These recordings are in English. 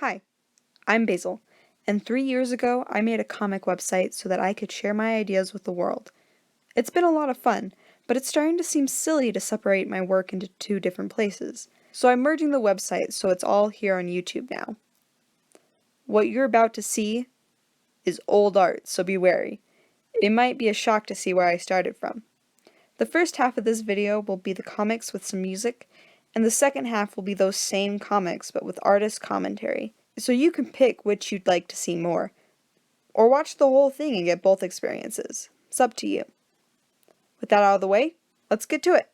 Hi, I'm Basil, and 3 years ago I made a comic website so that I could share my ideas with the world. It's been a lot of fun, but it's starting to seem silly to separate my work into two different places, so I'm merging the website so it's all here on YouTube now. What you're about to see is old art, so be wary. It might be a shock to see where I started from. The first half of this video will be the comics with some music, and the second half will be those same comics but with artist commentary, so you can pick which you'd like to see more. Or watch the whole thing and get both experiences. It's up to you. With that out of the way, let's get to it.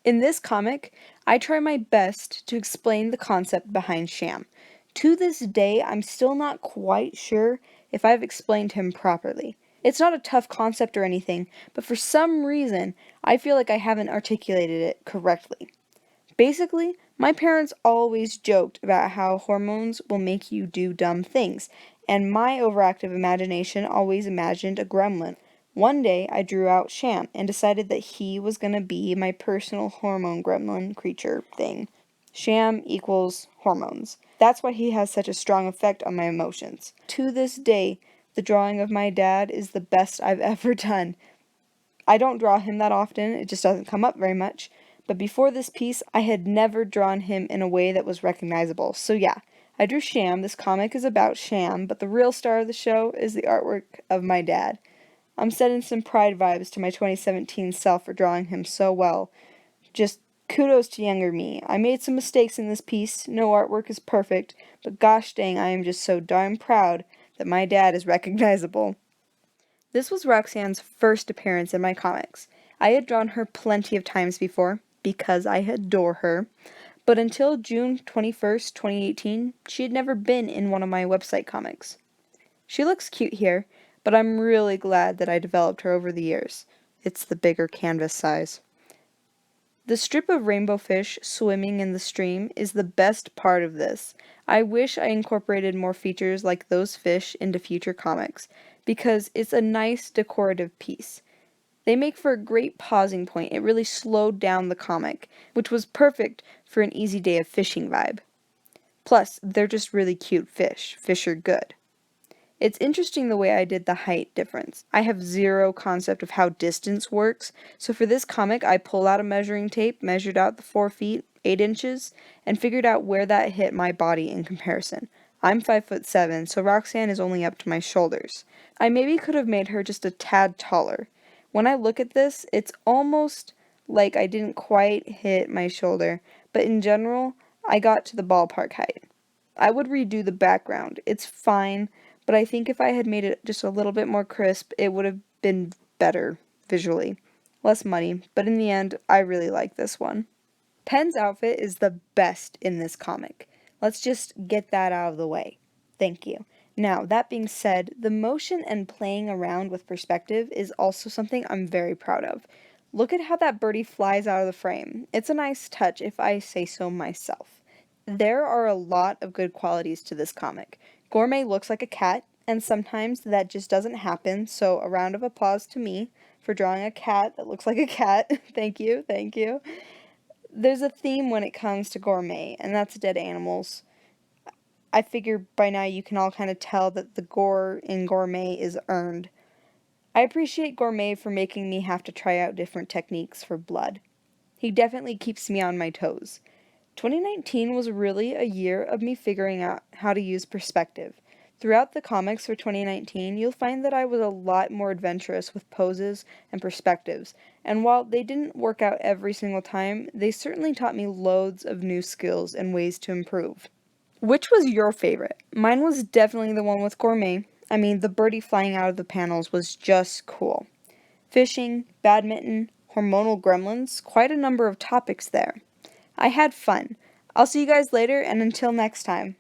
In this comic, I try my best to explain the concept behind Sham. To this day, I'm still not quite sure if I've explained him properly. It's not a tough concept or anything, but for some reason, I feel like I haven't articulated it correctly. Basically, my parents always joked about how hormones will make you do dumb things, and my overactive imagination always imagined a gremlin. One day, I drew out Sham and decided that he was going to be my personal hormone gremlin creature thing. Sham equals hormones. That's why he has such a strong effect on my emotions. To this day, the drawing of my dad is the best I've ever done. I don't draw him that often, it just doesn't come up very much. But before this piece, I had never drawn him in a way that was recognizable. So yeah, I drew Sham. This comic is about Sham, but the real star of the show is the artwork of my dad. I'm sending some pride vibes to my 2017 self for drawing him so well. Just kudos to younger me. I made some mistakes in this piece. No artwork is perfect, but gosh dang, I am just so darn proud that my dad is recognizable. This was Roxanne's first appearance in my comics. I had drawn her plenty of times before, because I adore her, but until June 21st, 2018, she had never been in one of my website comics. She looks cute here, but I'm really glad that I developed her over the years. It's the bigger canvas size. The strip of rainbow fish swimming in the stream is the best part of this. I wish I incorporated more features like those fish into future comics, because it's a nice decorative piece. They make for a great pausing point. It really slowed down the comic, which was perfect for an easy day of fishing vibe. Plus, they're just really cute fish. Fish are good. It's interesting the way I did the height difference. I have zero concept of how distance works, so for this comic I pulled out a measuring tape, measured out the 4 feet, 8 inches, and figured out where that hit my body in comparison. I'm 5'7", so Roxanne is only up to my shoulders. I maybe could have made her just a tad taller. When I look at this, it's almost like I didn't quite hit my shoulder, but in general, I got to the ballpark height. I would redo the background. It's fine, but I think if I had made it just a little bit more crisp, it would have been better visually. Less money, but in the end, I really like this one. Pen's outfit is the best in this comic. Let's just get that out of the way. Thank you. Now, that being said, the motion and playing around with perspective is also something I'm very proud of. Look at how that birdie flies out of the frame. It's a nice touch, if I say so myself. There are a lot of good qualities to this comic. Gourmet looks like a cat, and sometimes that just doesn't happen, so a round of applause to me for drawing a cat that looks like a cat. Thank you, thank you. There's a theme when it comes to Gourmet, and that's dead animals. I figure by now you can all kind of tell that the gore in Gourmet is earned. I appreciate Gourmet for making me have to try out different techniques for blood. He definitely keeps me on my toes. 2019 was really a year of me figuring out how to use perspective. Throughout the comics for 2019, you'll find that I was a lot more adventurous with poses and perspectives, and while they didn't work out every single time, they certainly taught me loads of new skills and ways to improve. Which was your favorite? Mine was definitely the one with Gourmet. I mean, the birdie flying out of the panels was just cool. Fishing, badminton, hormonal gremlins, quite a number of topics there. I had fun. I'll see you guys later, and until next time.